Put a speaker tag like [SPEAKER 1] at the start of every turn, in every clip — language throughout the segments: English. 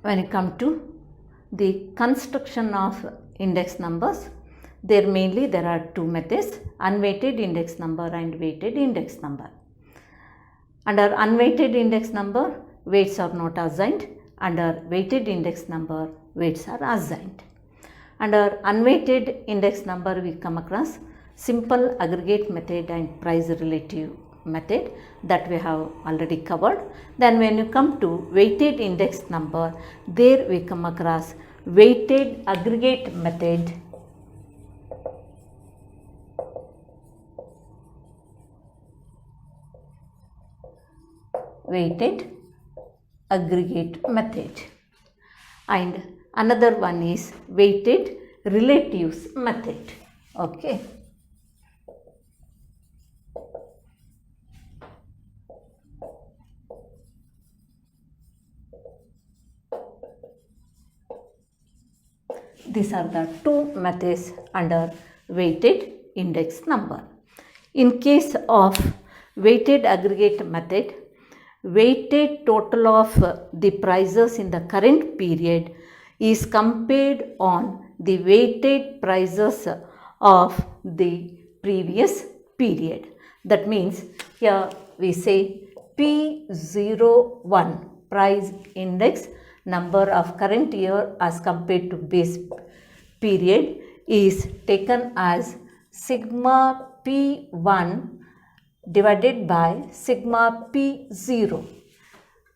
[SPEAKER 1] when you come to the construction of index numbers, there are two methods, unweighted index number and weighted index number. Under unweighted index number, weights are not assigned. Under weighted index number, weights are assigned. Under unweighted index number, we come across simple aggregate method and price relative method that we have already covered. Then when you come to weighted index number, there we come across weighted aggregate method, weighted aggregate method, and another one is weighted relatives method. Okay. These are the two methods under weighted index number. In case of weighted aggregate method, weighted total of the prices in the current period is compared on the weighted prices of the previous period. That means here we say P01 price index number of current year as compared to base period is taken as sigma P1 divided by sigma P0.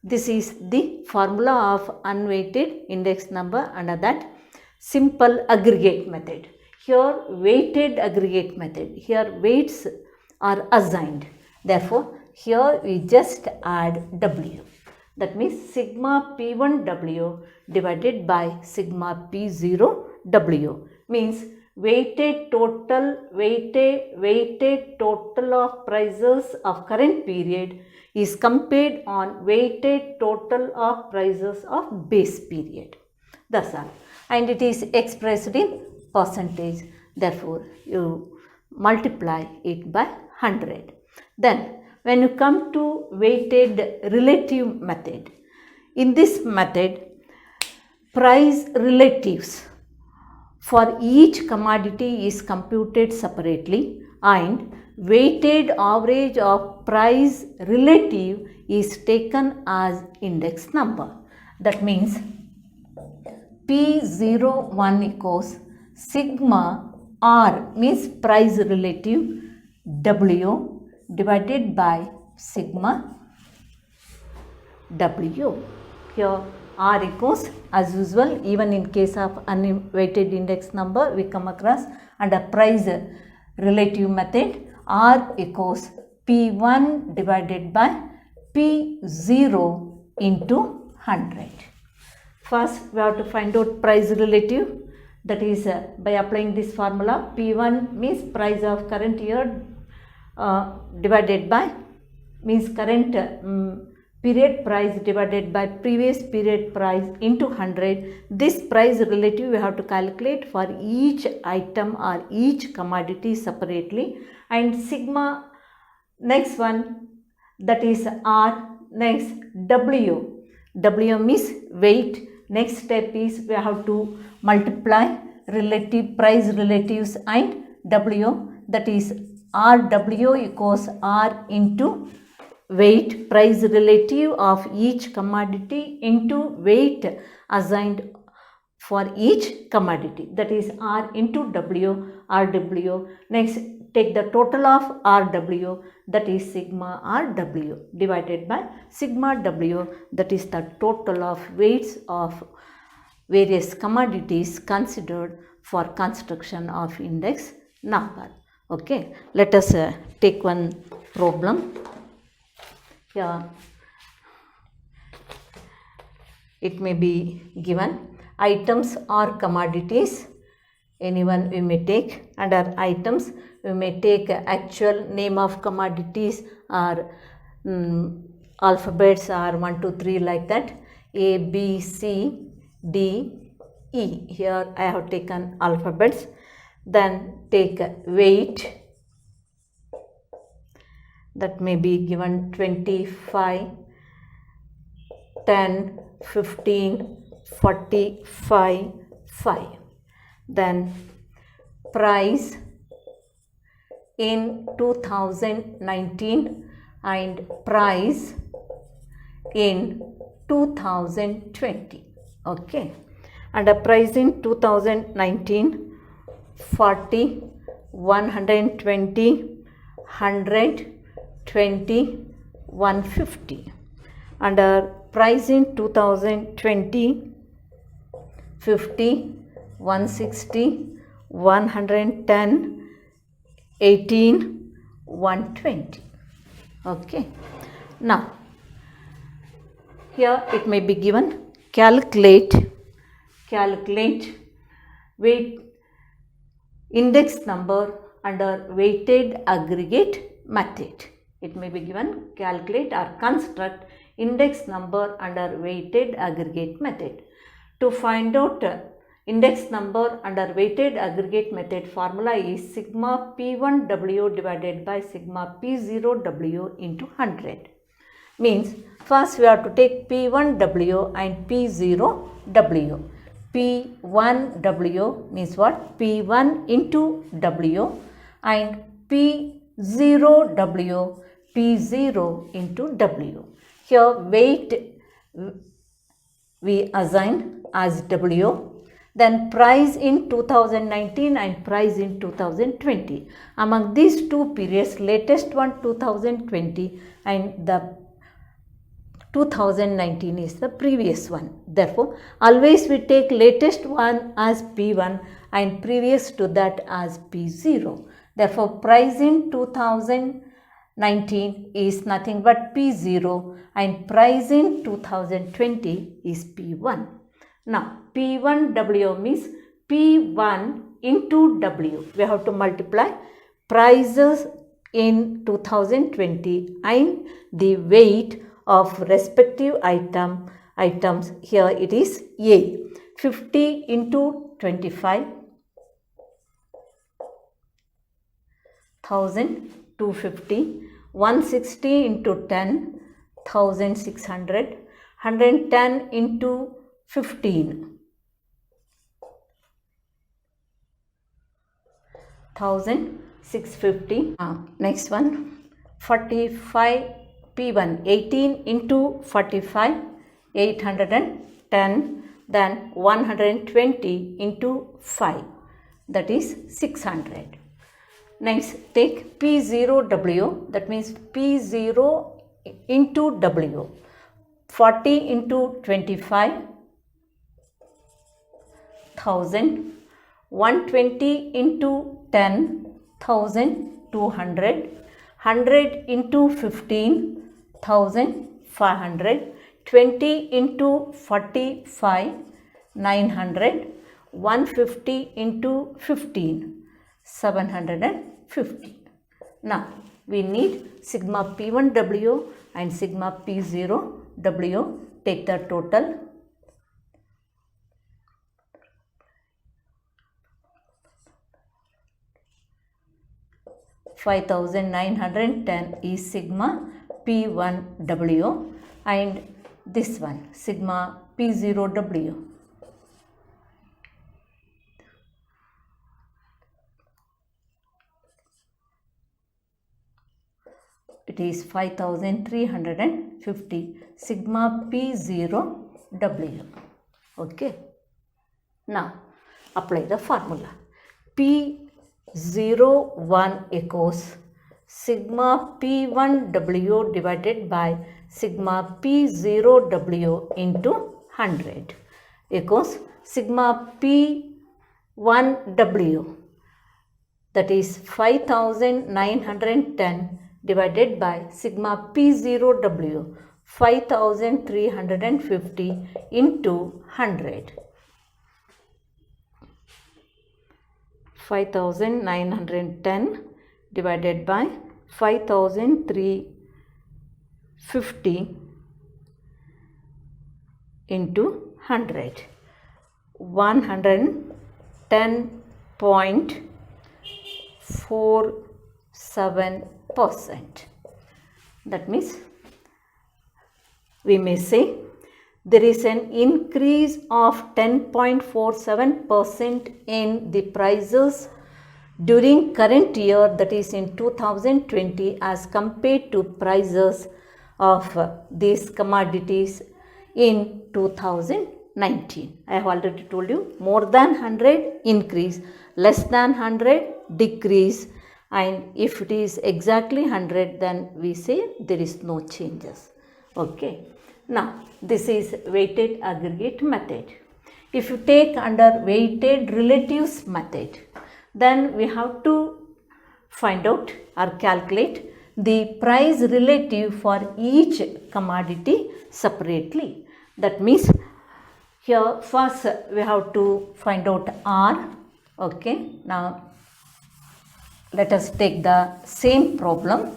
[SPEAKER 1] This is the formula of unweighted index number under that simple aggregate method. Here weighted aggregate method, here weights are assigned. Therefore, here we just add W. That means sigma P1W divided by sigma P0W means weighted total of prices of current period is compared on weighted total of prices of base period. That's all. And it is expressed in percentage. Therefore, you multiply it by 100. Then, when you come to weighted relative method, in this method, price relatives for each commodity is computed separately and weighted average of price relative is taken as index number. That means P01 equals sigma R means price relative W divided by sigma W. Here R equals, as usual, even in case of unweighted index number, we come across under price relative method, R equals P1 divided by P0 into 100. First, we have to find out price relative. That is by applying this formula, P1 means price of current year divided by means current period price divided by previous period price into 100. This price relative we have to calculate for each item or each commodity separately, and sigma next one, that is R, next W. W means weight. Next step is we have to multiply relative price relatives and W, that is RW equals R into weight price relative of each commodity into weight assigned for each commodity, that is R into W, RW. Next, take the total of RW, that is sigma RW divided by sigma W, that is the total of weights of various commodities considered for construction of index number. Okay, let us take one problem. Here it may be given items or commodities, anyone we may take. Under items we may take actual name of commodities or alphabets are 1, 2, 3 like that, A, B, C, D, E. Here I have taken alphabets. Then take weight, that may be given 25, 10, 15, 45.5. Then price in 2019 and price in 2020. Okay, and a price in 2019 40, 120, 100, 20, 150. And our price in 2020 50, 160, 110, 18, 120. Okay, now here it may be given calculate weight index number under weighted aggregate method. It may be given calculate or construct index number under weighted aggregate method. To find out index number under weighted aggregate method, formula is sigma P1W divided by sigma P0W into 100. Means first we have to take P1W and P0W. P1W means what? P1 into W, and P0W, P0 into W. Here weight we assign as W. Then price in 2019 and price in 2020. Among these two periods, latest one 2020 and the 2019 is the previous one. Therefore, always we take latest one as P1 and previous to that as P0. Therefore, price in 2019 is nothing but P0 and price in 2020 is P1. Now, P1W means P1 into W. We have to multiply prices in 2020 and the weight of respective items. Here it is A. 50 into 25, 1250, 160 into 10, 1600, 110 into 15, 1650. Next one 45 P1, 18 into 45, 810, then 120 into 5, that is 600. Next take P0W, that means P0 into W, 40 into 25, 1000, 120 into 10, 1200, 100 into 15, 1500, 20 into 45, 900, 150 into 15, 750. Now we need sigma P1W and sigma P0W. Take the total. $5,910 is sigma P1W and this one sigma P0W. It is 5,350 sigma P0W. Okay. Now apply the formula. P01 equals sigma P1W divided by sigma P0W into 100 equals sigma P1W, that is 5,910 divided by sigma P0W, 5,350 into 100. 5,910 divided by 5,350 into 100. 110.47%. That means we may say there is an increase of 10.47% in the prices during current year, that is in 2020, as compared to prices of these commodities in 2019. I have already told you, more than 100 increase, less than 100 decrease, and if it is exactly 100, then we say there is no changes. Okay. Now, this is weighted aggregate method. If you take under weighted relatives method, then we have to find out or calculate the price relative for each commodity separately. That means here first we have to find out R. Okay. Now, let us take the same problem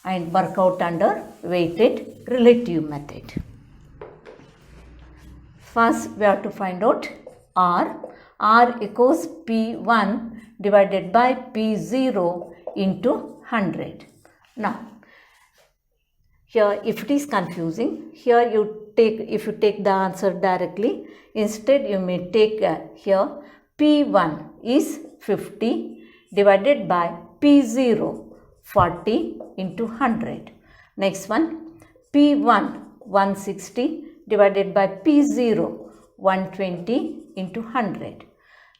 [SPEAKER 1] and work out under weighted relative method. First, we have to find out R. R equals P1 divided by P0 into 100. Now, here if it is confusing, here if you take the answer directly, instead you may take here P1 is 50 divided by P0 40 into 100. Next one, P1 160 divided by P0 120 into 100.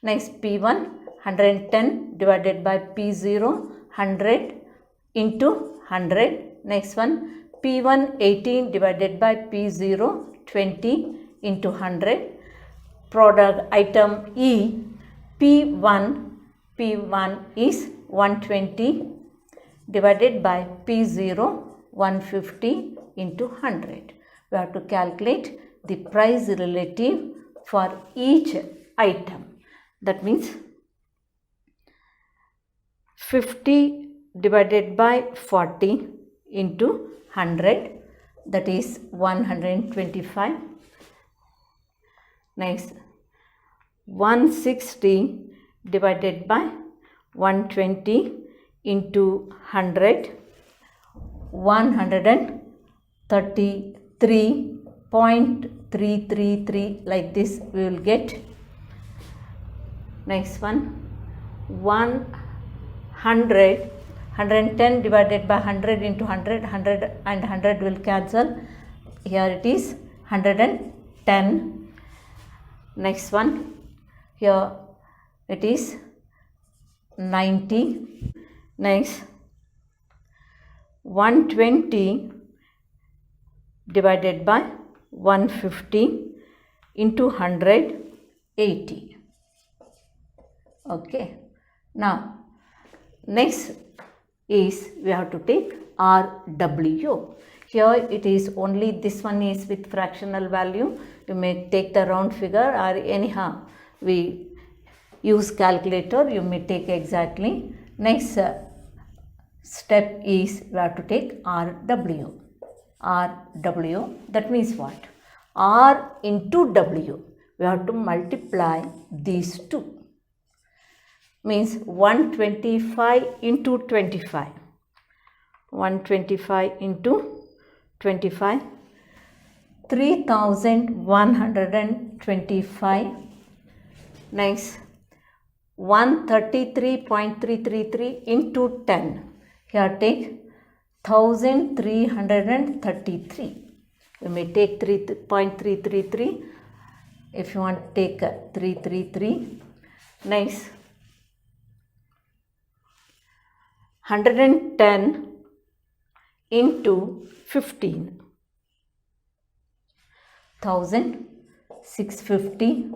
[SPEAKER 1] Next, P1 110 divided by P0 100 into 100. Next one, P1 18 divided by P0 20 into 100. Product item E, P1 is 120 divided by P0 150 into 100. We have to calculate the price relative for each item. That means 50 divided by 40 into 100, that is 125. Next, 160 divided by 120 into 100, 133.333, like this we will get. Next one, 110 divided by 100 into 100, 100 and 100 will cancel. Here it is 110. Next one, here it is 90. Next, 120 divided by 150 into 100, 80. Okay. Now, next is we have to take RW. Here it is only this one is with fractional value. You may take the round figure, or anyhow we use calculator, you may take exactly. Next step is we have to take RW. RW, that means what? R into W. We have to multiply these two. Means 125 into 25. 125 into 25. 3125. Next, 133.333 into 10. Here take 1333. You may take 3.333 if you want to take 333. Next, 110 into 15. 1650.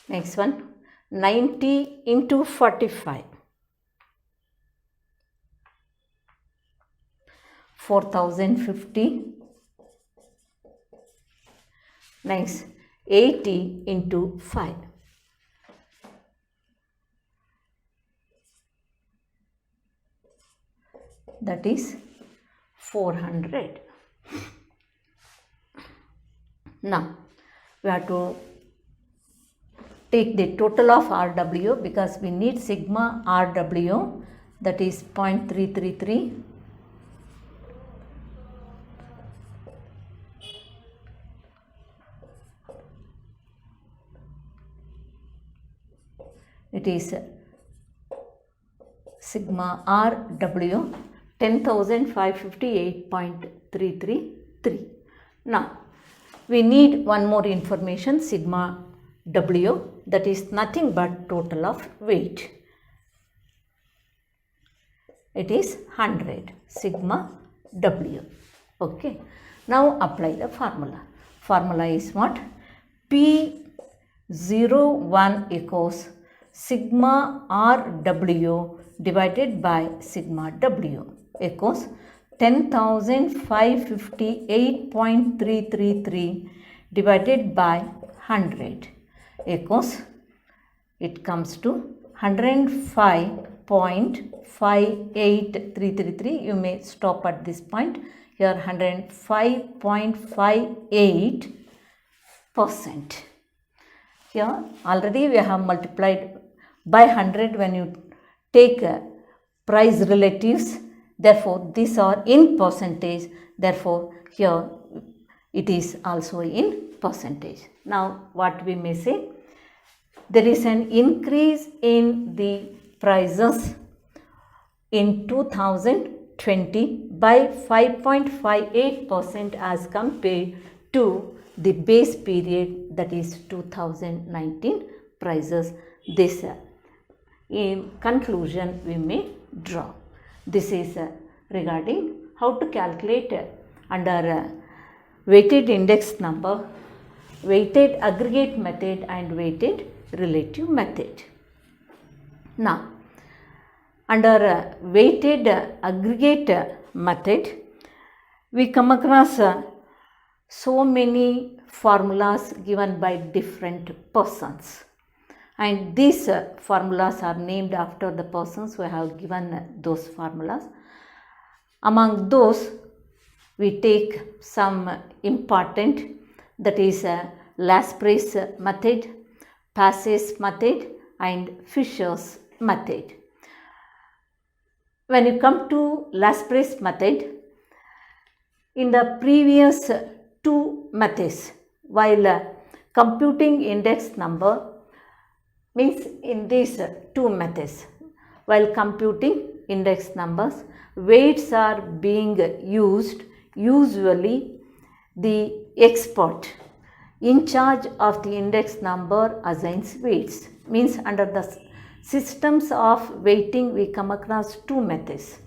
[SPEAKER 1] Next one, 90 into 45. 4050. Next, 80 into 5. That is 400. Now, we have to take the total of RW because we need sigma RW, that is 0.333 it is sigma RW 10,558.333. Now, we need one more information, sigma W, that is nothing but total of weight. It is 100, sigma W. Okay. Now, apply the formula. Formula is what? P01 equals sigma RW divided by sigma W equals 10,558.333 divided by 100 equals, it comes to 105.58333. You may stop at this point. Here 105.58%. Here already we have multiplied by 100 when you take price relatives. Therefore, these are in percentage. Therefore, here it is also in percentage. Now, what we may say? There is an increase in the prices in 2020 by 5.58% as compared to the base period, that is 2019 prices. This in conclusion we may draw. This is regarding how to calculate under weighted index number, weighted aggregate method and weighted relative method. Now, under weighted aggregate method, we come across so many formulas given by different persons, and these formulas are named after the persons who have given those formulas. Among those, we take some important, that is Laspeyres method, Passey's method and Fisher's method. When you come to Laspeyres method, in the previous two methods, while computing index number, means in these two methods, while computing index numbers, weights are being used. Usually the expert in charge of the index number assigns weights. Means under the systems of weighting we come across two methods,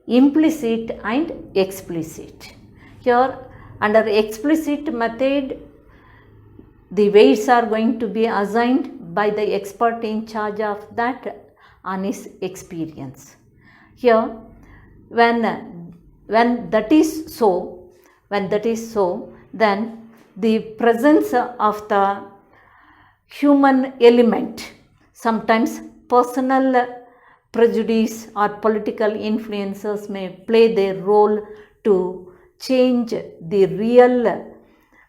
[SPEAKER 1] implicit and explicit. Here under explicit method, the weights are going to be assigned by the expert in charge of that on his experience. Here when that is so, then the presence of the human element, sometimes personal prejudice or political influences may play their role to change the real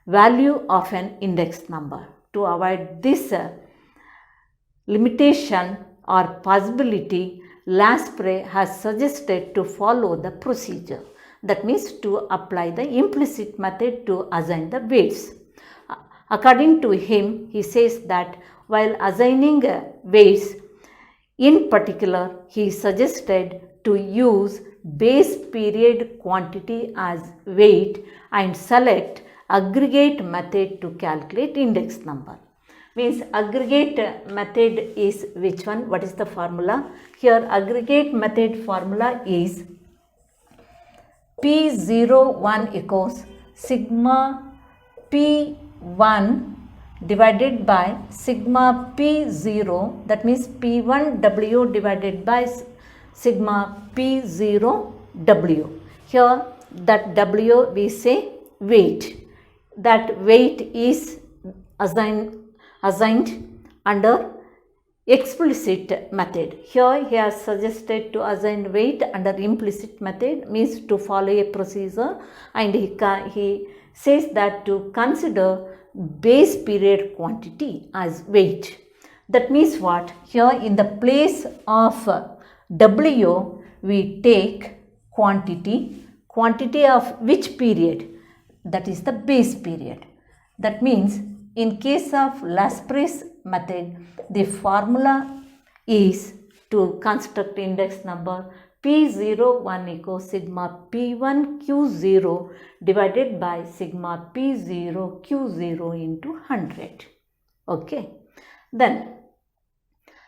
[SPEAKER 1] value of an index number. To avoid this limitation or possibility, Laspeyres has suggested to follow the procedure. That means to apply the implicit method to assign the weights. According to him, he says that while assigning weights, in particular, he suggested to use base period quantity as weight and select aggregate method to calculate index number. Means aggregate method is which one? What is the formula? Here aggregate method formula is P01 equals sigma P1 divided by sigma P0, that means P1W divided by sigma P0W. Here that W we say weight. That weight is assigned under explicit method. Here he has suggested to assign weight under implicit method, means to follow a procedure, and he says that to consider base period quantity as weight. That means what? Here in the place of W we take quantity of which period? That is the base period. That means in case of Laspeyres method, the formula is to construct index number P01 equals sigma P1 Q0 divided by sigma P0 Q0 into 100. Okay. Then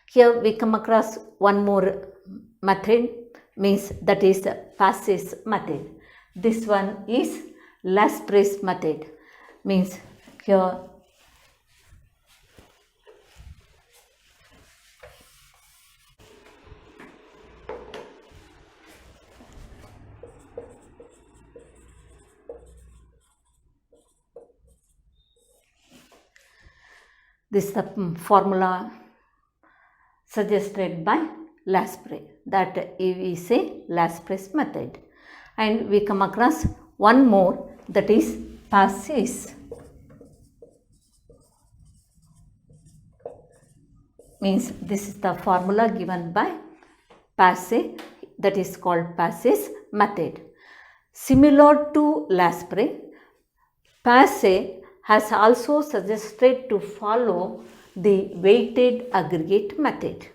[SPEAKER 1] here we come across one more method, means that is the Passes method. This one is Laspres method, means here this is the formula suggested by Laspres, that we say Laspres method. And we come across one more, that is Passes, means this is the formula given by Passes, that is called Passes method. Similar to Laspres, Passes has also suggested to follow the weighted aggregate method.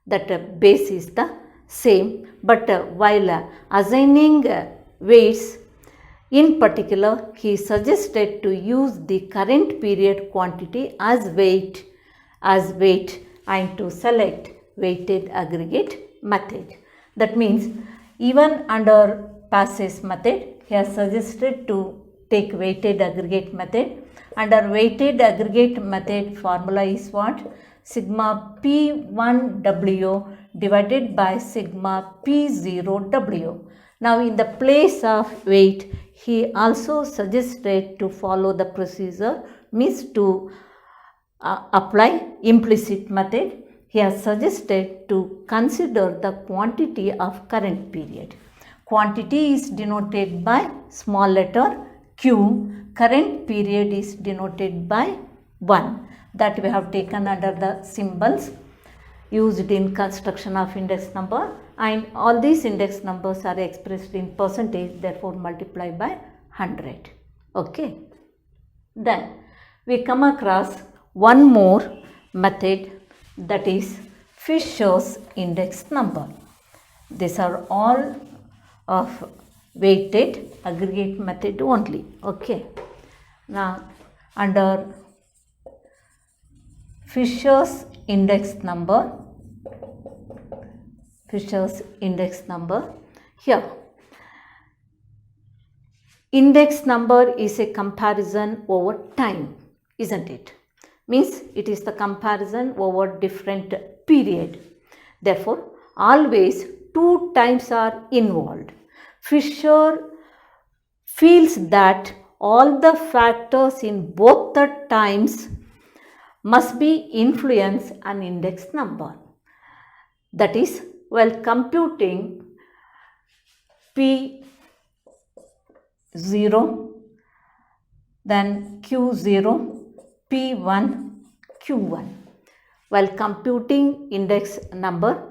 [SPEAKER 1] That base is the same, but while assigning weights, in particular, he suggested to use the current period quantity as weight and to select weighted aggregate method. That means even under Passes method, he has suggested to take weighted aggregate method. Under weighted aggregate method, formula is what? Sigma P1W divided by sigma P0W. Now in the place of weight, he also suggested to follow the procedure, means to apply implicit method. He has suggested to consider the quantity of current period. Quantity is denoted by small letter q, current period is denoted by 1, that we have taken under the symbols used in construction of index number, and all these index numbers are expressed in percentage, therefore multiply by 100. Okay. Then we come across one more method, that is Fisher's index number. These are all of weighted aggregate method only. Okay. Now under Fisher's index number, here index number is a comparison over time, isn't it? Means it is the comparison over different period. Therefore, always two times are involved. Fisher feels that all the factors in both the times must be influence an index number. That is, while computing P0, then Q0, P1, Q1. While computing index number,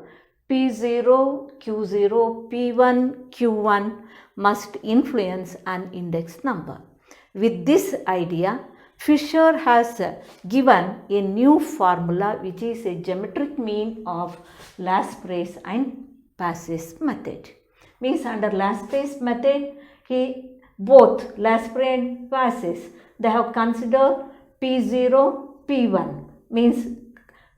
[SPEAKER 1] P0, Q0, P1, Q1 must influence an index number. With this idea, Fisher has given a new formula, which is a geometric mean of Laspres and Passes method. Means under Laspres method, both Laspres and Passes, they have considered P0, P1, means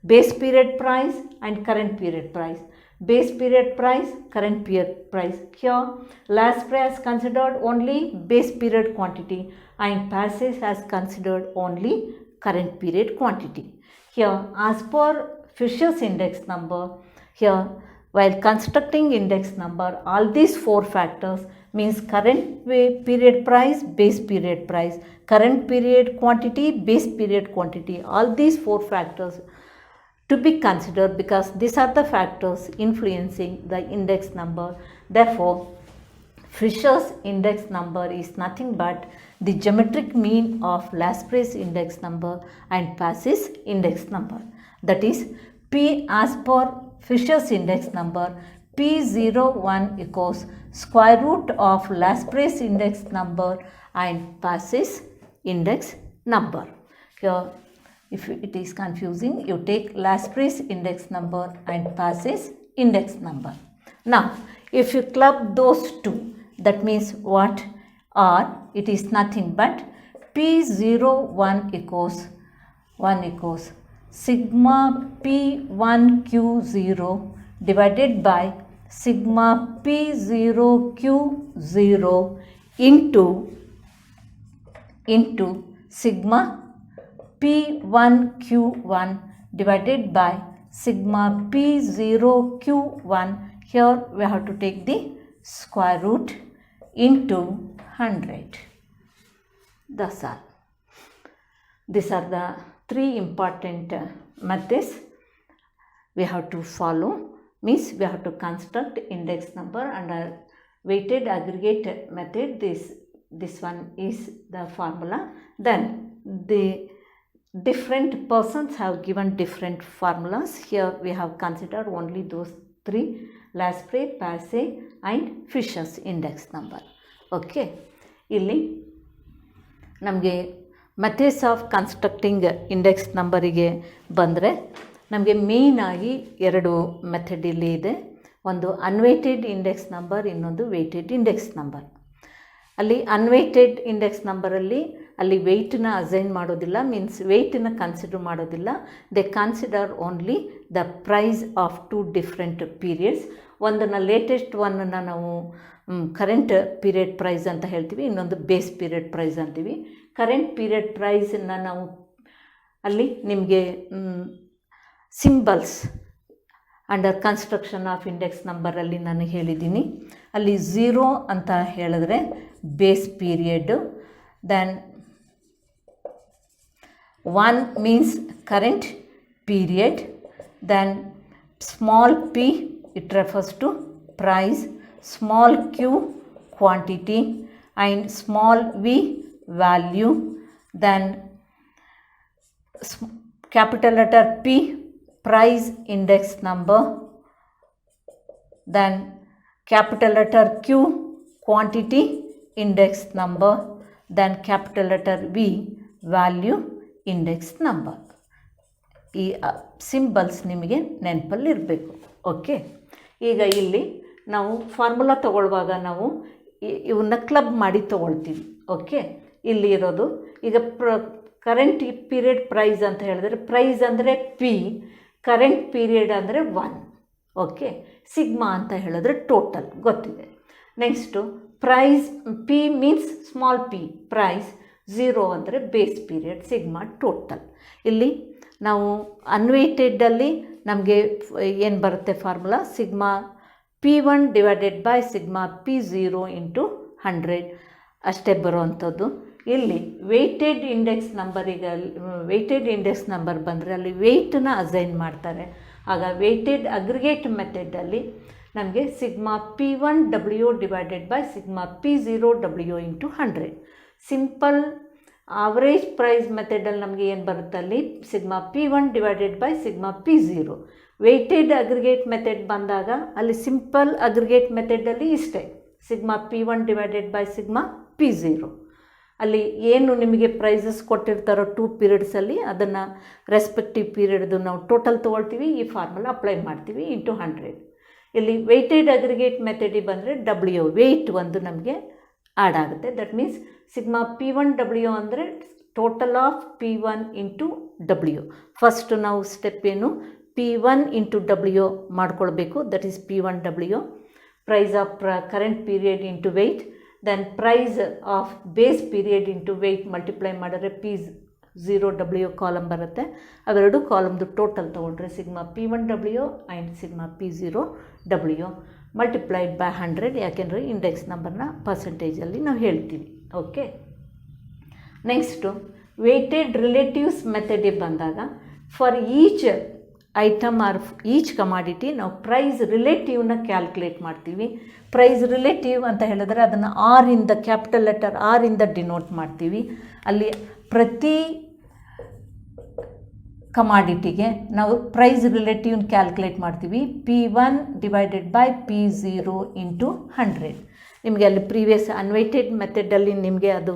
[SPEAKER 1] base period price and current period price. Base period price, current period price. Here, Laspres has considered only base period quantity and Passes has considered only current period quantity. Here, as per Fisher's index number, here while constructing index number, all these four factors, means current period price, base period price, current period quantity, base period quantity, all these four factors to be considered, because these are the factors influencing the index number. Therefore, Fisher's index number is nothing but the geometric mean of Laspres index number and Passes index number. That is, P as per Fisher's index number, P01 equals square root of Laspres index number and Passes index number. Here If it is confusing, you take last price index number and passes index number. Now, if you club those two, that means what? Or it is nothing but P01 equals sigma P1Q0 divided by sigma P0Q0 into sigma P1Q1 divided by sigma P0Q1. Here we have to take the square root into 100. That's all. These are the three important methods we have to follow. Means we have to construct index number under weighted aggregate method. This one is the formula. Then the different persons have given different formulas. Here we have considered only those three: Laspre, Passe and Fisher's index number. Okay, ಇಲ್ಲಿ ನಮಗೆ methods of constructing index ನಂಬರಿಗೆ ಬಂದರೆ ನಮಗೆ ಮೇಯ್ನಾಗಿ ಎರಡು method ಇಲ್ಲಿ ಇದೆ. ಒಂದು ಅನ್ವೇಟೆಡ್ ಇಂಡೆಕ್ಸ್ ನಂಬರ್, ಇನ್ನೊಂದು ವೇಟೆಡ್ ಇಂಡೆಕ್ಸ್ ನಂಬರ್. ಅಲ್ಲಿ ಅನ್ವೇಟೆಡ್ ಇಂಡೆಕ್ಸ್ ನಂಬರಲ್ಲಿ ಅಲ್ಲಿ ವೆಯ್ಟನ್ನ ಅಸೈನ್ ಮಾಡೋದಿಲ್ಲ, ಮೀನ್ಸ್ ವೆಯ್ಟನ್ನ ಕನ್ಸಿಡರ್ ಮಾಡೋದಿಲ್ಲ. They consider only the price of two different periods. ಒಂದನ್ನು ಲೇಟೆಸ್ಟ್ ಒನ್ನನ್ನು ನಾವು ಕರೆಂಟ್ ಪೀರಿಯಡ್ ಪ್ರೈಸ್ ಅಂತ ಹೇಳ್ತೀವಿ, ಇನ್ನೊಂದು ಬೇಸ್ ಪೀರಿಯಡ್ ಪ್ರೈಸ್ ಅಂತೀವಿ. ಕರೆಂಟ್ ಪೀರಿಯಡ್ ಪ್ರೈಸನ್ನು ನಾವು ಅಲ್ಲಿ ನಿಮಗೆ symbols under construction of index ನಂಬರಲ್ಲಿ ನಾನು ಹೇಳಿದ್ದೀನಿ. ಅಲ್ಲಿ 0 ಅಂತ ಹೇಳಿದ್ರೆ base period, then 1 means current period, then small p it refers to price, small q quantity and small v value, then capital letter P price index number, then capital letter Q quantity index number, then capital letter V value index number. ಈ symbols ನಿಮಗೆ ನೆನಪಲ್ಲಿರಬೇಕು. Okay, ಈಗ ಇಲ್ಲಿ ನಾವು formula ತೊಗೊಳ್ಳುವಾಗ ನಾವು ಇವನ್ನ club ಮಾಡಿ ತೊಗೊಳ್ತೀವಿ. Okay, ಇಲ್ಲಿ ಇರೋದು ಈಗ ಕರೆಂಟ್ ಪೀರಿಯಡ್ ಪ್ರೈಸ್ ಅಂತ ಹೇಳಿದ್ರೆ, ಪ್ರೈಸ್ ಅಂದರೆ ಪಿ, ಕರೆಂಟ್ ಪೀರಿಯಡ್ ಅಂದರೆ 1. ಓಕೆ, ಸಿಗ್ಮಾ ಅಂತ ಹೇಳಿದ್ರೆ ಟೋಟಲ್ ಗೊತ್ತಿದೆ. Next price, P means small P price, 0 ಅಂದರೆ ಬೇಸ್ ಪೀರಿಯಡ್, ಸಿಗ್ಮಾ ಟೋಟಲ್. ಇಲ್ಲಿ ನಾವು ಅನ್ವೇಟೆಡಲ್ಲಿ ನಮಗೆ ಏನು ಬರುತ್ತೆ formula, sigma P1 divided by sigma P0 into 100 ಅಷ್ಟೇ ಬರೋವಂಥದ್ದು. ಇಲ್ಲಿ ವೆಯ್ಟೆಡ್ ಇಂಡೆಕ್ಸ್ ನಂಬರಿಗೆ, ವೆಯ್ಟೆಡ್ ಇಂಡೆಕ್ಸ್ ನಂಬರ್ ಬಂದರೆ ಅಲ್ಲಿ ವೆಯ್ಟನ್ನ ಅಸೈನ್ ಮಾಡ್ತಾರೆ. ಆಗ ವೆಯ್ಟೆಡ್ ಅಗ್ರಿಗೇಟ್ ಮೆಥಡಲ್ಲಿ ನಮಗೆ sigma P1W divided by sigma P0W into 100. Simple average price ಮೆಥಡಲ್ಲಿ ನಮಗೆ ಏನು ಬರುತ್ತೆ, ಅಲ್ಲಿ sigma P1 divided by sigma P0. Weighted aggregate method ಬಂದಾಗ ಅಲ್ಲಿ ಸಿಂಪಲ್ ಅಗ್ರಿಗೇಟ್ ಮೆಥಡಲ್ಲಿ ಇಷ್ಟೇ, sigma P1 divided by sigma P0. ಅಲ್ಲಿ ಏನು ನಿಮಗೆ ಪ್ರೈಸಸ್ ಕೊಟ್ಟಿರ್ತಾರೋ 2 ಪೀರಿಯಡ್ಸಲ್ಲಿ ಅದನ್ನು ರೆಸ್ಪೆಕ್ಟಿವ್ ಪೀರಿಯಡ್ದು ನಾವು ಟೋಟಲ್ ತೊಗೊಳ್ತೀವಿ, ಈ ಫಾರ್ಮುಲಾ ಅಪ್ಲೈ ಮಾಡ್ತೀವಿ ಇಂಟು 100. ಇಲ್ಲಿ ವೆಯ್ಟೆಡ್ ಅಗ್ರಿಗೇಟ್ ಮೆಥಡಿಗೆ ಬಂದರೆ W ವೆಯ್ಟ್ ಒಂದು ನಮಗೆ ಆ್ಯಡ್ ಆಗುತ್ತೆ. ದಟ್ ಮೀನ್ಸ್ ಸಿಗ್ಮಾ P1W ಅಂದರೆ total of P1 into W. First ನಾವು ಸ್ಟೆಪ್ ಏನು, P1 ಇಂಟು W ಮಾಡ್ಕೊಳ್ಬೇಕು. That is P1W, price of current period into weight, then price of base period into weight multiply ಮಾಡಿದ್ರೆ P0W column ಬರುತ್ತೆ. ಅವೆರಡು ಕಾಲಮ್ದು total ತೊಗೊಂಡ್ರೆ sigma P1W and sigma P0W multiplied by 100. ಯಾಕೆಂದರೆ index ನಂಬರ್ನ ಪರ್ಸೆಂಟೇಜಲ್ಲಿ ನಾವು ಹೇಳ್ತೀವಿ. ಓಕೆ, ನೆಕ್ಸ್ಟು ವೇಟೆಡ್ ರಿಲೇಟಿವ್ಸ್ ಮೆಥಡಿಗೆ ಬಂದಾಗ for each item or each commodity ನಾವು ಪ್ರೈಸ್ ರಿಲೇಟಿವ್ನ ಕ್ಯಾಲ್ಕುಲೇಟ್ ಮಾಡ್ತೀವಿ. ಪ್ರೈಸ್ ರಿಲೇಟಿವ್ ಅಂತ ಹೇಳಿದ್ರೆ ಅದನ್ನು ಆರ್ ಇಂದ, ಕ್ಯಾಪಿಟಲ್ ಲೆಟರ್ ಆರ್ ಇಂದ ಡಿನೋಟ್ ಮಾಡ್ತೀವಿ. ಅಲ್ಲಿ ಪ್ರತಿ ಕಮಾಡಿಟಿಗೆ ನಾವು ಪ್ರೈಸ್ ರಿಲೇಟಿವ್ನ ಕ್ಯಾಲ್ಕುಲೇಟ್ ಮಾಡ್ತೀವಿ. P1 divided by P0 into 100. ನಿಮಗೆ ಅಲ್ಲಿ ಪ್ರೀವಿಯಸ್ ಅನ್ವೈಟೆಡ್ ಮೆಥಡಲ್ಲಿ ನಿಮಗೆ ಅದು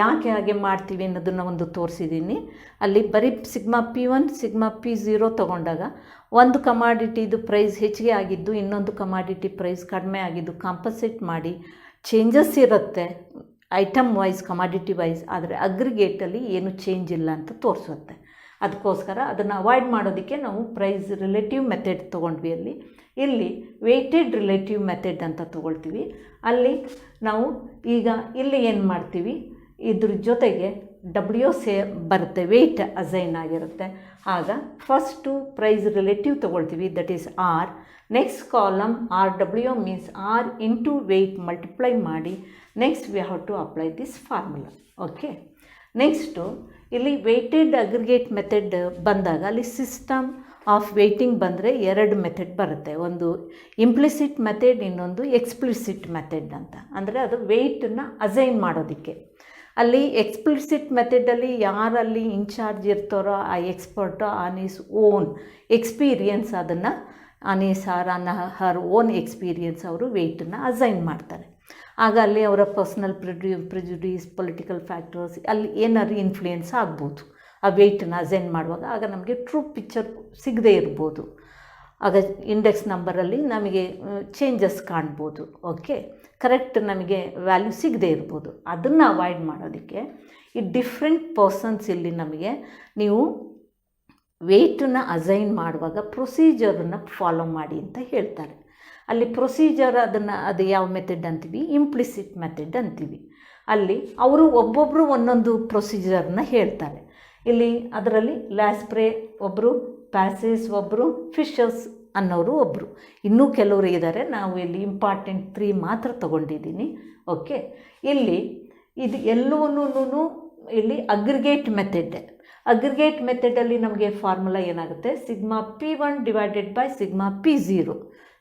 [SPEAKER 1] ಯಾಕೆ ಹಾಗೆ ಮಾಡ್ತೀವಿ ಅನ್ನೋದನ್ನು ಒಂದು ತೋರಿಸಿದ್ದೀನಿ. ಅಲ್ಲಿ ಬರೀ ಸಿಗ್ಮಾ P1 ಸಿಗ್ಮಾ P0 ತೊಗೊಂಡಾಗ ಒಂದು ಕಮಾಡಿಟಿದು ಪ್ರೈಸ್ ಹೆಚ್ಚಿಗೆ ಆಗಿದ್ದು ಇನ್ನೊಂದು ಕಮಾಡಿಟಿ ಪ್ರೈಸ್ ಕಡಿಮೆ ಆಗಿದ್ದು ಕಾಂಪನ್ಸೇಟ್ ಮಾಡಿ ಚೇಂಜಸ್ ಇರುತ್ತೆ ಐಟಮ್ ವೈಸ್ ಕಮಾಡಿಟಿ ವೈಸ್, ಆದರೆ ಅಗ್ರಿಗೇಟಲ್ಲಿ ಏನು ಚೇಂಜ್ ಇಲ್ಲ ಅಂತ ತೋರಿಸುತ್ತೆ. ಅದಕ್ಕೋಸ್ಕರ ಅದನ್ನು ಅವಾಯ್ಡ್ ಮಾಡೋದಕ್ಕೆ ನಾವು ಪ್ರೈಸ್ ರಿಲೇಟಿವ್ ಮೆಥಡ್ ತೊಗೊಂಡ್ವಿ. ಇಲ್ಲಿ ವೆಯ್ಟೆಡ್ ರಿಲೇಟಿವ್ ಮೆಥಡ್ ಅಂತ ತೊಗೊಳ್ತೀವಿ. ಅಲ್ಲಿ ನಾವು ಈಗ ಇಲ್ಲಿ ಏನು ಮಾಡ್ತೀವಿ, ಇದ್ರ ಜೊತೆಗೆ WC ಬರುತ್ತೆ, ವೆಯ್ಟ್ ಅಸೈನ್ ಆಗಿರುತ್ತೆ. ಆಗ ಫಸ್ಟು ಪ್ರೈಸ್ ರಿಲೇಟಿವ್ ತೊಗೊಳ್ತೀವಿ, that is R. Next column RW means R into weight multiply ಮಾಡಿ next we have to apply this formula. Okay, next ಇಲ್ಲಿ ವೆಯ್ಟೆಡ್ ಅಗ್ರಿಗೇಟ್ ಮೆಥಡ್ ಬಂದಾಗ ಅಲ್ಲಿ ಸಿಸ್ಟಮ್ ಆಫ್ ವೆಯ್ಟಿಂಗ್ ಬಂದರೆ ಎರಡು method ಬರುತ್ತೆ. ಒಂದು ಇಂಪ್ಲಿಸಿಟ್ ಮೆಥಡ್, ಇನ್ನೊಂದು ಎಕ್ಸ್ಪ್ಲಿಸಿಟ್ ಮೆಥಡ್ ಅಂತ. ಅಂದರೆ ಅದು ವೆಯ್ಟನ್ನು ಅಸೈನ್ ಮಾಡೋದಕ್ಕೆ. ಅಲ್ಲಿ ಎಕ್ಸ್ಪ್ಲಿಸಿಟ್ ಮೆಥಡಲ್ಲಿ ಯಾರಲ್ಲಿ ಇನ್ಚಾರ್ಜ್ ಇರ್ತಾರೋ ಆ expert on his own experience ಅದನ್ನು on his her own experience ಅವರು ವೆಯ್ಟನ್ನು ಅಸೈನ್ ಮಾಡ್ತಾರೆ. ಆಗ ಅಲ್ಲಿ ಅವರ ಪರ್ಸ್ನಲ್ ಪ್ರೆಜುಡೀಸ್, ಪೊಲಿಟಿಕಲ್ ಫ್ಯಾಕ್ಟರ್ಸ್ ಅಲ್ಲಿ ಏನಾದ್ರು ಇನ್ಫ್ಲೂಯೆನ್ಸ್ ಆಗ್ಬೋದು ಆ ವೆಯ್ಟನ್ನು ಅಸೈನ್ ಮಾಡುವಾಗ. ಆಗ ನಮಗೆ ಟ್ರೂ ಪಿಕ್ಚರ್ ಸಿಗದೇ ಇರ್ಬೋದು. ಆಗ ಇಂಡೆಕ್ಸ್ ನಂಬರಲ್ಲಿ ನಮಗೆ ಚೇಂಜಸ್ ಕಾಣ್ಬೋದು. ಓಕೆ, ಕರೆಕ್ಟ್ ನಮಗೆ ವ್ಯಾಲ್ಯೂ ಸಿಗದೇ ಇರ್ಬೋದು. ಅದನ್ನು ಅವಾಯ್ಡ್ ಮಾಡೋದಕ್ಕೆ ಈ ಡಿಫ್ರೆಂಟ್ ಪರ್ಸನ್ಸ್ ಇಲ್ಲಿ ನಮಗೆ ನೀವು ವೆಯ್ಟನ್ನು ಅಸೈನ್ ಮಾಡುವಾಗ ಪ್ರೊಸೀಜರನ್ನು ಫಾಲೋ ಮಾಡಿ ಅಂತ ಹೇಳ್ತಾರೆ. ಅಲ್ಲಿ ಪ್ರೊಸೀಜರ್ ಅದು ಯಾವ ಮೆಥಡ್ ಅಂತೀವಿ, ಇಂಪ್ಲಿಸಿಟ್ ಮೆಥಡ್ ಅಂತೀವಿ. ಅಲ್ಲಿ ಅವರು ಒಬ್ಬೊಬ್ಬರು ಒಂದೊಂದು ಪ್ರೊಸೀಜರ್ನ ಹೇಳ್ತಾರೆ. ಇಲ್ಲಿ ಅದರಲ್ಲಿ ಲ್ಯಾಸ್ಪ್ರೇ ಒಬ್ಬರು, ಪ್ಯಾಸೇಸ್ ಒಬ್ಬರು, ಫಿಶರ್ಸ್ ಅನ್ನೋರು ಒಬ್ಬರು, ಇನ್ನೂ ಕೆಲವರು ಇದ್ದಾರೆ. ನಾವು ಇಲ್ಲಿ ಇಂಪಾರ್ಟೆಂಟ್ 3 ಮಾತ್ರ ತೊಗೊಂಡಿದ್ದೀನಿ. ಓಕೆ, ಇಲ್ಲಿ ಇದು ಎಲ್ಲವನ್ನೂ ಇಲ್ಲಿ ಅಗ್ರಿಗೇಟ್ ಮೆಥಡ್. ಅಗ್ರಿಗೇಟ್ ಮೆಥಡಲ್ಲಿ ನಮಗೆ ಫಾರ್ಮುಲಾ ಏನಾಗುತ್ತೆ, sigma P1 divided by sigma P0.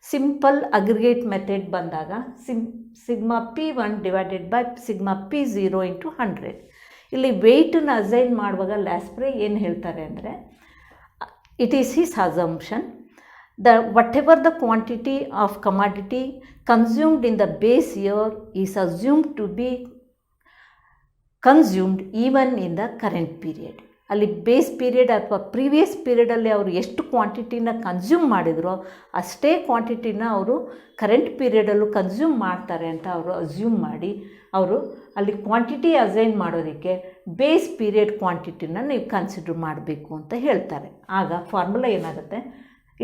[SPEAKER 1] Simple aggregate method ಬಂದಾಗ sigma P1 divided by sigma P0 into 100. ಇಲ್ಲಿ ವೆಯ್ಟನ್ನು ಅಸೈನ್ ಮಾಡುವಾಗ ಲ್ಯಾಸ್ಪ್ರೇ ಏನು ಹೇಳ್ತಾರೆ ಅಂದರೆ, it is his assumption whatever the quantity of commodity consumed in the base year is assumed to be consumed even in the current period. ಅಲ್ಲಿ base period ಅಥವಾ previous ಪೀರಿಯಡಲ್ಲಿ ಅವರು ಎಷ್ಟು ಕ್ವಾಂಟಿಟಿನ ಕನ್ಸ್ಯೂಮ್ ಮಾಡಿದರೋ ಅಷ್ಟೇ ಕ್ವಾಂಟಿಟಿನ ಅವರು ಕರೆಂಟ್ ಪೀರಿಯಡಲ್ಲೂ ಕನ್ಸ್ಯೂಮ್ ಮಾಡ್ತಾರೆ ಅಂತ ಅವರು ಅಸ್ಯೂಮ್ ಮಾಡಿ ಅವರು ಅಲ್ಲಿ ಕ್ವಾಂಟಿಟಿ ಅಸೈನ್ ಮಾಡೋದಕ್ಕೆ ಬೇಸ್ ಪೀರಿಯಡ್ ಕ್ವಾಂಟಿಟಿನ ನೀವು ಕನ್ಸಿಡರ್ ಮಾಡಬೇಕು ಅಂತ ಹೇಳ್ತಾರೆ. ಆಗ ಫಾರ್ಮುಲಾ ಏನಾಗುತ್ತೆ,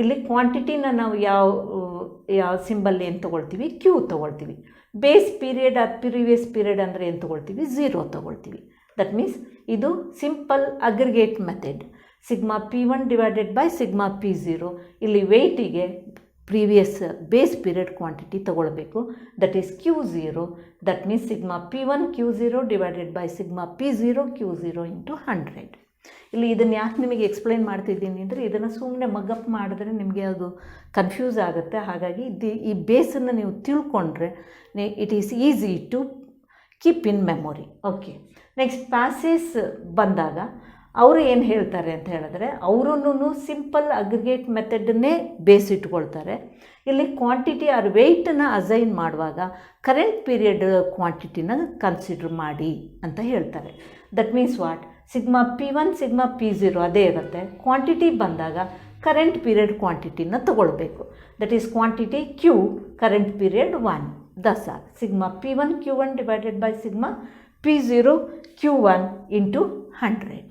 [SPEAKER 1] ಇಲ್ಲಿ ಕ್ವಾಂಟಿಟಿನ ನಾವು ಯಾವ ಸಿಂಬಲ್ ಏನು ತೊಗೊಳ್ತೀವಿ, Q ತೊಗೊಳ್ತೀವಿ. ಬೇಸ್ ಪೀರಿಯಡ್ ಪ್ರೀವಿಯಸ್ ಪೀರಿಯಡ್ ಅಂದರೆ ಏನು ತೊಗೊಳ್ತೀವಿ, 0 ತೊಗೊಳ್ತೀವಿ. ದಟ್ ಮೀನ್ಸ್ ಇದು simple aggregate method. Sigma P1 divided by sigma P0. ಇಲ್ಲಿ ವೆಯ್ಟಿಗೆ ಪ್ರೀವಿಯಸ್ ಬೇಸ್ ಪೀರಿಯಡ್ ಕ್ವಾಂಟಿಟಿ ತೊಗೊಳ್ಬೇಕು, that is Q0. That means sigma P1 Q0 divided by sigma P0 Q0 into 100. ಇಲ್ಲಿ ಇದನ್ನು ಯಾಕೆ ನಿಮಗೆ ಎಕ್ಸ್ಪ್ಲೈನ್ ಮಾಡ್ತಿದ್ದೀನಿ ಅಂದರೆ, ಇದನ್ನು ಸುಮ್ಮನೆ ಮಗಪ್ ಮಾಡಿದ್ರೆ ನಿಮಗೆ ಅದು ಕನ್ಫ್ಯೂಸ್ ಆಗುತ್ತೆ. ಹಾಗಾಗಿ ಈ ಬೇಸನ್ನು ನೀವು ತಿಳ್ಕೊಂಡ್ರೆ it is easy to keep in memory. Okay, next Paasche's ಬಂದಾಗ ಅವರು ಏನು ಹೇಳ್ತಾರೆ ಅಂತ ಹೇಳಿದ್ರೆ, ಅವರೂ ಸಿಂಪಲ್ ಅಗ್ರಿಗೇಟ್ ಮೆಥಡನ್ನೇ ಬೇಸ್ ಇಟ್ಕೊಳ್ತಾರೆ. ಇಲ್ಲಿ ಕ್ವಾಂಟಿಟಿ ಆರ್ ವೆಯ್ಟನ್ನು ಅಸೈನ್ ಮಾಡುವಾಗ ಕರೆಂಟ್ ಪೀರಿಯಡ್ ಕ್ವಾಂಟಿಟಿನ ಕನ್ಸಿಡರ್ ಮಾಡಿ ಅಂತ ಹೇಳ್ತಾರೆ. That means what, sigma P1 sigma P0 ಅದೇ ಇರುತ್ತೆ. ಕ್ವಾಂಟಿಟಿ ಬಂದಾಗ ಕರೆಂಟ್ ಪೀರಿಯಡ್ ಕ್ವಾಂಟಿಟಿನ ತೊಗೊಳ್ಬೇಕು. That is quantity Q, current period 1. Thus sigma P1 Q1 divided by sigma P0 Q1 into 100.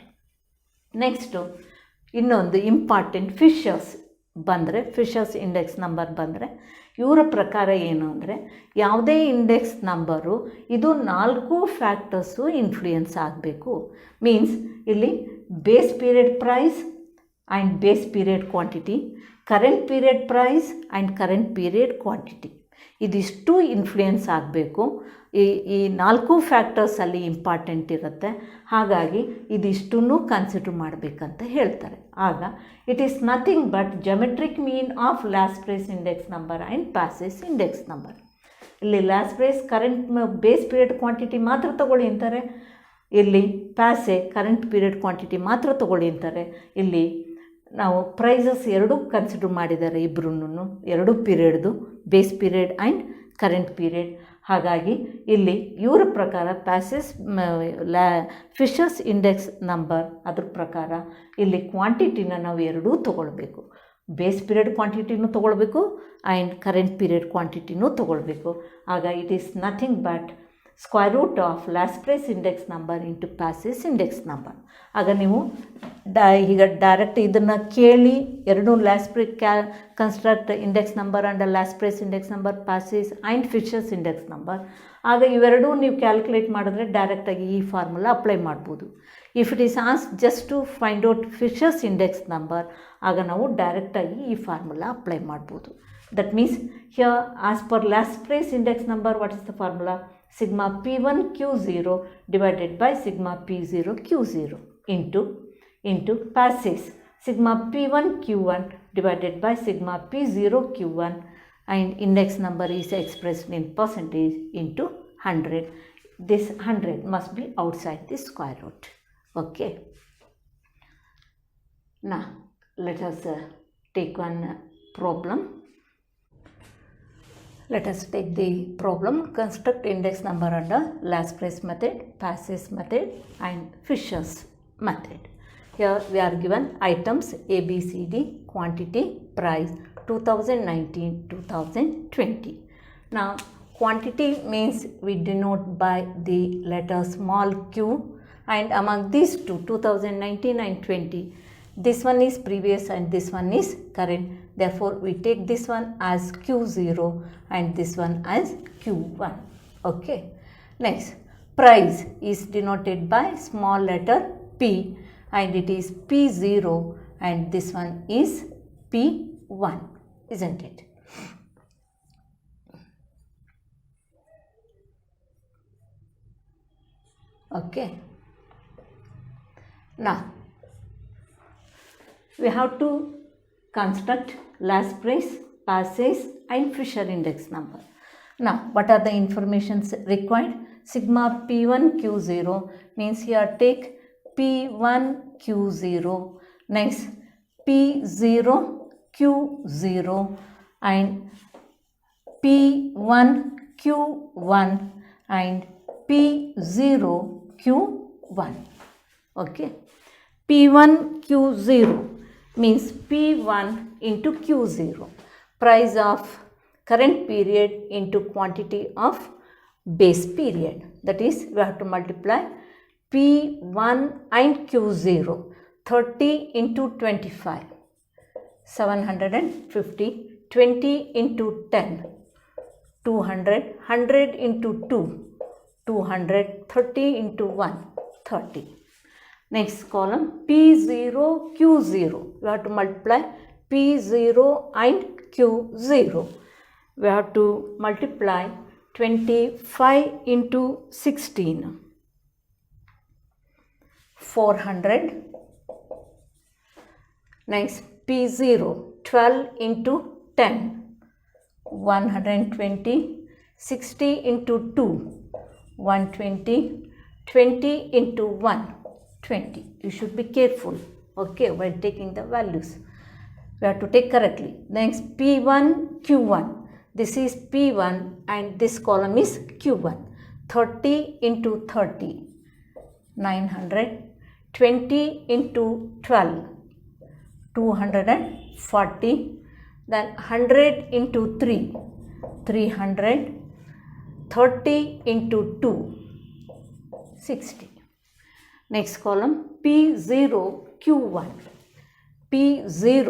[SPEAKER 1] Next ಇನ್ನೊಂದು ಇಂಪಾರ್ಟೆಂಟ್ ಫಿಶರ್ಸ್ ಬಂದರೆ, ಫಿಶರ್ಸ್ ಇಂಡೆಕ್ಸ್ ನಂಬರ್ ಬಂದರೆ ಇವರ ಪ್ರಕಾರ ಏನು ಅಂದರೆ, ಯಾವುದೇ ಇಂಡೆಕ್ಸ್ ನಂಬರು ಇದು 4 ಫ್ಯಾಕ್ಟರ್ಸು ಇನ್ಫ್ಲೂಯೆನ್ಸ್ ಆಗಬೇಕು. ಮೀನ್ಸ್ ಇಲ್ಲಿ base period price and base period quantity, current period price and current period quantity, ಇದಿಷ್ಟು ಇನ್ಫ್ಲೂಯೆನ್ಸ್ ಆಗಬೇಕು. ಈ 4 ಫ್ಯಾಕ್ಟರ್ಸಲ್ಲಿ ಇಂಪಾರ್ಟೆಂಟ್ ಇರುತ್ತೆ. ಹಾಗಾಗಿ ಇದಿಷ್ಟನ್ನು ಕನ್ಸಿಡರ್ ಮಾಡಬೇಕಂತ ಹೇಳ್ತಾರೆ. ಆಗ it is nothing but geometric mean of Laspeyres index number and Paasche's index number. ಇಲ್ಲಿ Laspeyres current base period quantity ಮಾತ್ರ ತೊಗೊಳ್ಳಿ ಅಂತಾರೆ, ಇಲ್ಲಿ ಪ್ಯಾಸೆ ಕರೆಂಟ್ ಪೀರಿಯಡ್ ಕ್ವಾಂಟಿಟಿ ಮಾತ್ರ ತೊಗೊಳ್ಳಿ ಅಂತಾರೆ. ಇಲ್ಲಿ ನಾವು ಪ್ರೈಸಸ್ ಎರಡೂ ಕನ್ಸಿಡರ್ ಮಾಡಿದ್ದಾರೆ ಇಬ್ಬರೂ, 2 ಪೀರಿಯಡ್ದು, base period and current period. ಹಾಗಾಗಿ ಇಲ್ಲಿ ಇವರ ಪ್ರಕಾರ ಪ್ಯಾಸಸ್ ಫಿಶರ್ಸ್ ಇಂಡೆಕ್ಸ್ ನಂಬರ್ ಅದ್ರ ಪ್ರಕಾರ ಇಲ್ಲಿ ಕ್ವಾಂಟಿಟಿನ ನಾವು ಎರಡೂ ತೊಗೊಳ್ಬೇಕು. ಬೇಸ್ ಪೀರಿಯಡ್ ಕ್ವಾಂಟಿಟಿನೂ ತೊಗೊಳ್ಬೇಕು ಆ್ಯಂಡ್ ಕರೆಂಟ್ ಪೀರಿಯಡ್ ಕ್ವಾಂಟಿಟಿನೂ ತೊಗೊಳ್ಬೇಕು. ಆಗ it is nothing but square root of last price index number into Paasche's index number. ಆಗ ನೀವು ಈಗ ಡೈರೆಕ್ಟ್ ಇದನ್ನು ಕೇಳಿ ಎರಡೂ Laspeyres construct index number and last price index number Paasche's and Fisher's index number. ಆಗ ಇವೆರಡೂ ನೀವು calculate ಮಾಡಿದ್ರೆ ಡೈರೆಕ್ಟಾಗಿ ಈ ಫಾರ್ಮುಲಾ ಅಪ್ಲೈ ಮಾಡ್ಬೋದು. If it is as just to find out Fisher's index number, ಆಗ ನಾವು ಡೈರೆಕ್ಟಾಗಿ ಈ ಫಾರ್ಮುಲಾ ಅಪ್ಲೈ ಮಾಡ್ಬೋದು. That means here as per ಲಾಸ್ಟ್ price index number, what is the formula? Sigma P1 Q0 divided by Sigma P0 Q0 into passes Sigma P1 Q1 divided by Sigma P0 Q1, and index number is expressed in percentage into 100. This 100 must be outside the square root. Okay. Now let us take one problem. Let us take the problem. Construct index number under last price method, passes method and Fisher's method. Here we are given items A, B, C, D, quantity, price 2019-2020. Now quantity means we denote by the letter small q, and among these two, 2019 and 20, this one is previous and this one is current. Therefore, we take this one as Q0 and this one as Q1. Okay. Next, price is denoted by small letter P, and it is P0, and this one is P1, isn't it? Okay. Now, we have to construct last price, passes and Fisher index number. Now, what are the informations required? Sigma P1 Q0 means here take P1 Q0, next P0 Q0 and P1 Q1 and P0 Q1. Okay. P1 Q0 means P1 into Q0, price of current period into quantity of base period. That is, we have to multiply P1 and Q0, 30 into 25, 750, 20 into 10, 200, 100 into 2, 200, 30 into 1, 30. Next column P0 Q0, we have to multiply P0 and Q0. We have to multiply 25 into 16, 400. Next P0 12 into 10, 120, 60 into 2, 120, 20 into 1, 20. You should be careful, okay, while taking the values. We have to take correctly. Next P1 Q1. This is P1 and this column is Q1. 30 into 30, 900. 20 into 12, 240. Then 100 into 3, 300. 30 into 2, 60. Next column P0 Q1, P0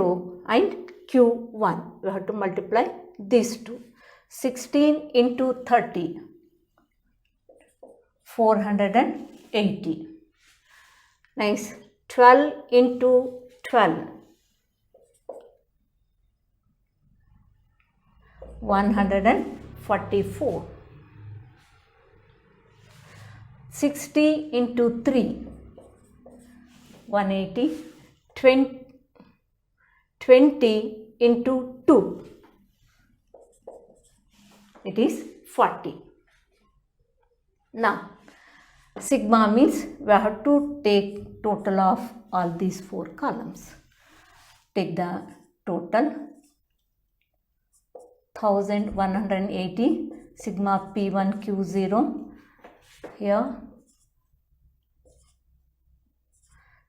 [SPEAKER 1] and Q1. We have to multiply these two. 16 into 30, 480. Next 12 into 12, 144. 60 into 3, 180. 20 into 2, it is 40. Now, sigma means we have to take total of all these 4 columns. Take the total 1180 sigma P1 Q0, here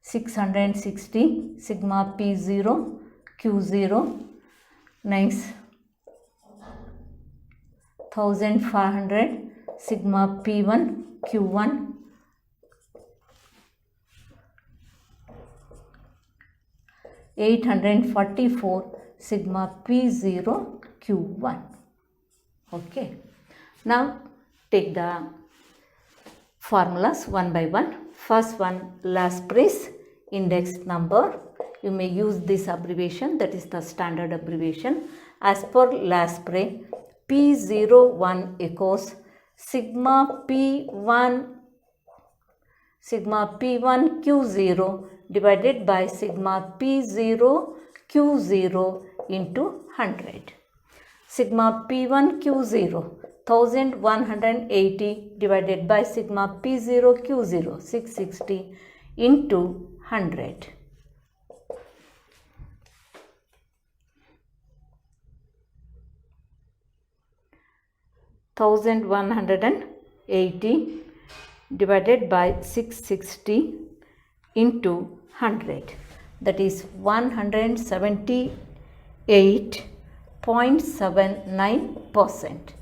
[SPEAKER 1] 660 sigma P0 Q0, next 1500 sigma P1 Q1, 844 sigma P0 Q1. Okay, now take the formulas one by one. First one, last price index number. You may use this abbreviation, that is the standard abbreviation. As per last price, P01 equals sigma P1 Q0 divided by sigma P0 Q0 into 100. Sigma P1 Q0 1180 divided by sigma P0 Q0 660 into 100. $1,180 divided by 660 into 100, that is 178.79%.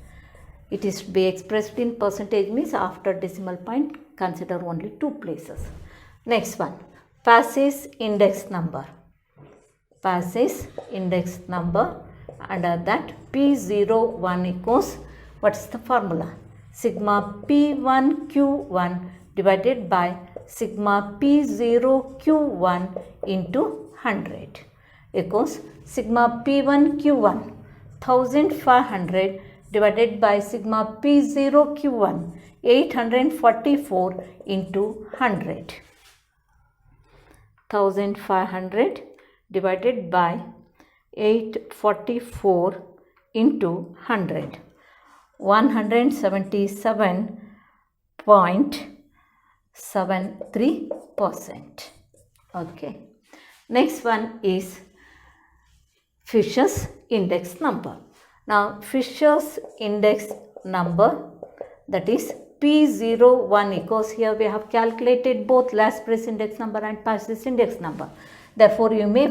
[SPEAKER 1] It is to be expressed in percentage, means after decimal point consider only two places. Next one, Passey's index number. Passey's index number, under that P01 equals, what is the formula? Sigma P1 Q1 divided by sigma P0 Q1 into 100 equals sigma P1 Q1 1500 divided by sigma P0 Q1 844 into 100. 1500 divided by 844 into 100. 177.73%. Okay. Next one is Fisher's index number. Now Fisher's index number, that is P01 equals, here we have calculated both last price index number and Passey's index number. Therefore, you may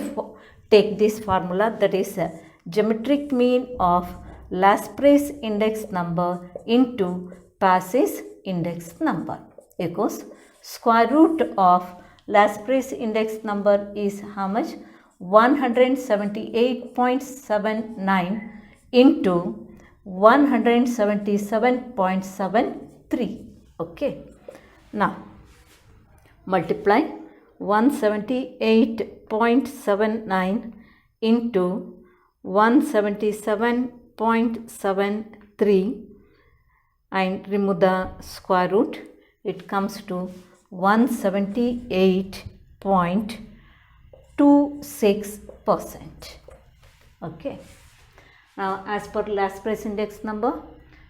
[SPEAKER 1] take this formula, that is a geometric mean of last price index number into Passey's index number equals square root of last price index number is how much? 178.79 into 177.73. Okay. Now multiply 178.79 into 177.73 and remove the square root. It comes to 178.26%. Okay. Now as per last price index number,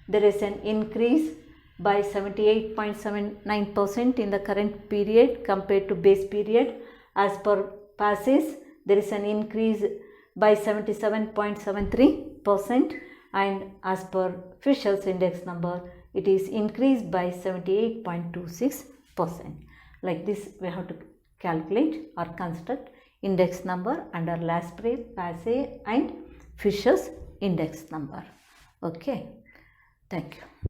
[SPEAKER 1] there is an increase by 78.79% in the current period compared to base period. As per Passey's, there is an increase by 77.73%, and as per Fisher's index number, it is increased by 78.26%. Like this, we have to calculate or construct index number under last price, Passey and Fisher's index number. Okay, thank you.